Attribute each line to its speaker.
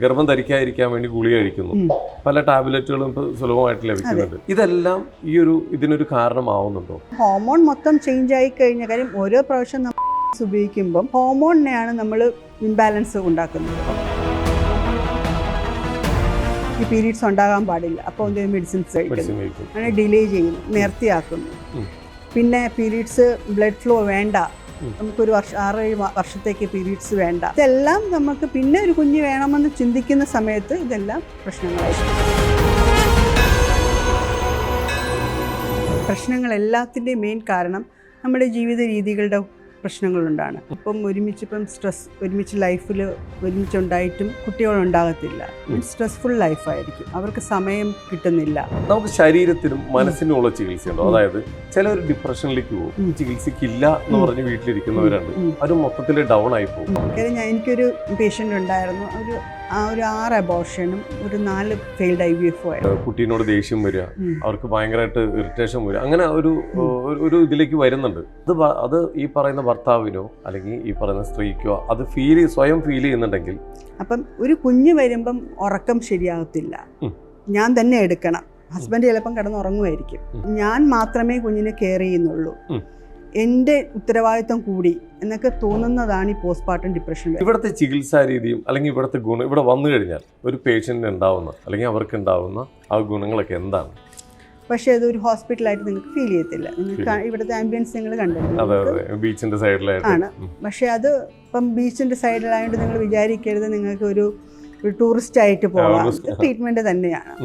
Speaker 1: ഗർഭം ധരിക്കാതിരിക്കാൻ വേണ്ടി ഗുളിക കഴിക്കുന്നു. പല ടാബ്ലറ്റുകളും ഇപ്പോൾ സുലഭമായിട്ട് ലഭിക്കുന്നുണ്ട്. ഇതെല്ലാം ഇതിനൊരു കാരണമാവുന്നുണ്ടോ?
Speaker 2: ഹോർമോൺ മൊത്തം ചേഞ്ച് ആയി കഴിഞ്ഞ കാര്യം ഓരോ പ്രാവശ്യം നമ്മൾ ഉപയോഗിക്കുമ്പം ഹോർമോണിനെയാണ് നമ്മൾ ഇംബാലൻസ് ഉണ്ടാക്കുന്നത്. ഈ പീരീഡ്സ് ഉണ്ടാകാൻ പാടില്ല, അപ്പോൾ എന്തെങ്കിലും മെഡിസിൻസ് കഴിക്കുന്നു, അങ്ങനെ ഡിലേ ചെയ്യുന്നു, നേർത്തിയാക്കുന്നു. പിന്നെ പീരീഡ്സ് ബ്ലഡ് ഫ്ലോ വേണ്ട, നമുക്കൊരു 6-7 വർഷത്തേക്ക് പീരീഡ്സ് വേണ്ട. ഇതെല്ലാം നമുക്ക് പിന്നെ ഒരു കുഞ്ഞ് വേണമെന്ന് ചിന്തിക്കുന്ന സമയത്ത് ഇതെല്ലാം പ്രശ്നങ്ങളായിരിക്കും. പ്രശ്നങ്ങളെല്ലാത്തിൻ്റെയും മെയിൻ കാരണം നമ്മുടെ ജീവിത രീതികളുടെ പ്രശ്നങ്ങളുണ്ടാണ്. ഇപ്പം ഒരുമിച്ച് ലൈഫിൽ ഒരുമിച്ചുണ്ടായിട്ടും കുട്ടികളുണ്ടാകത്തില്ല. സ്ട്രെസ്ഫുൾ ലൈഫായിരിക്കും, അവർക്ക് സമയം കിട്ടുന്നില്ല.
Speaker 1: നമുക്ക് ശരീരത്തിനും മനസ്സിനുമുള്ള ചികിത്സയുണ്ടോ? അതായത് ചിലർ ഡിപ്രഷനിലേക്ക് പോകും, ചികിത്സയ്ക്കില്ല എന്ന് പറഞ്ഞ് വീട്ടിലിരിക്കുന്നവരുണ്ട്, അത് മൊത്തത്തിൽ ഡൗൺ ആയി പോകും.
Speaker 2: എനിക്കൊരു പേഷ്യൻ്റ് ഉണ്ടായിരുന്നു, ഒരു 6 അബോർഷനും ഒരു 4 ഫെയിൽഡ് IVF ആയിരുന്നു.
Speaker 1: കുട്ടീനോട് ദേഷ്യം വരിക, അവർക്ക് ഭയങ്കരമായിട്ട് ഇറിറ്റേഷൻ വരിക, അങ്ങനെ ഒരു ഇതിലേക്ക് വരുന്നുണ്ട്. അത് ഈ പറയുന്ന ഭർത്താവിനോ അല്ലെങ്കിൽ ഈ പറയുന്ന സ്ത്രീക്കോ അത് സ്വയം ഫീൽ ചെയ്യുന്നുണ്ടെങ്കിൽ,
Speaker 2: അപ്പം ഒരു കുഞ്ഞ് വരുമ്പം ഉറക്കം ശരിയാകത്തില്ല, ഞാൻ തന്നെ എടുക്കണം. ഹസ്ബൻഡ് ചിലപ്പം കിടന്നുറങ്ങുമായിരിക്കും, ഞാൻ മാത്രമേ കുഞ്ഞിനെ കെയർ ചെയ്യുന്നുള്ളൂ, എൻ്റെ ഉത്തരവാദിത്വം കൂടി എന്നൊക്കെ തോന്നുന്നതാണ് ഈ പോസ്റ്റ്മോർട്ടം ഡിപ്രഷൻ.
Speaker 1: ഇവിടുത്തെ ചികിത്സാ രീതിയും അല്ലെങ്കിൽ ഇവിടുത്തെ ഗുണം, ഇവിടെ വന്നു കഴിഞ്ഞാൽ ഒരു പേഷ്യൻ്റ് ഉണ്ടാവുന്ന അല്ലെങ്കിൽ അവർക്ക് ഉണ്ടാവുന്ന ആ ഗുണങ്ങളൊക്കെ എന്താണ്?
Speaker 2: പക്ഷേ അതൊരു ഹോസ്പിറ്റലായിട്ട് നിങ്ങൾക്ക് ഫീൽ ചെയ്യത്തില്ല. നിങ്ങൾക്ക് ഇവിടുത്തെ ആംബിയൻസ് നിങ്ങൾ കണ്ടിട്ടുണ്ട്,
Speaker 1: ബീച്ചിന്റെ സൈഡിലാണ്.
Speaker 2: പക്ഷേ അത് ഇപ്പം ബീച്ചിന്റെ സൈഡിലായതുകൊണ്ട് നിങ്ങൾ വിചാരിക്കരുത് നിങ്ങൾക്ക് ഒരു ടൂറിസ്റ്റ് ആയിട്ട് പോകാം. ട്രീറ്റ്മെന്റ് തന്നെയാണ്.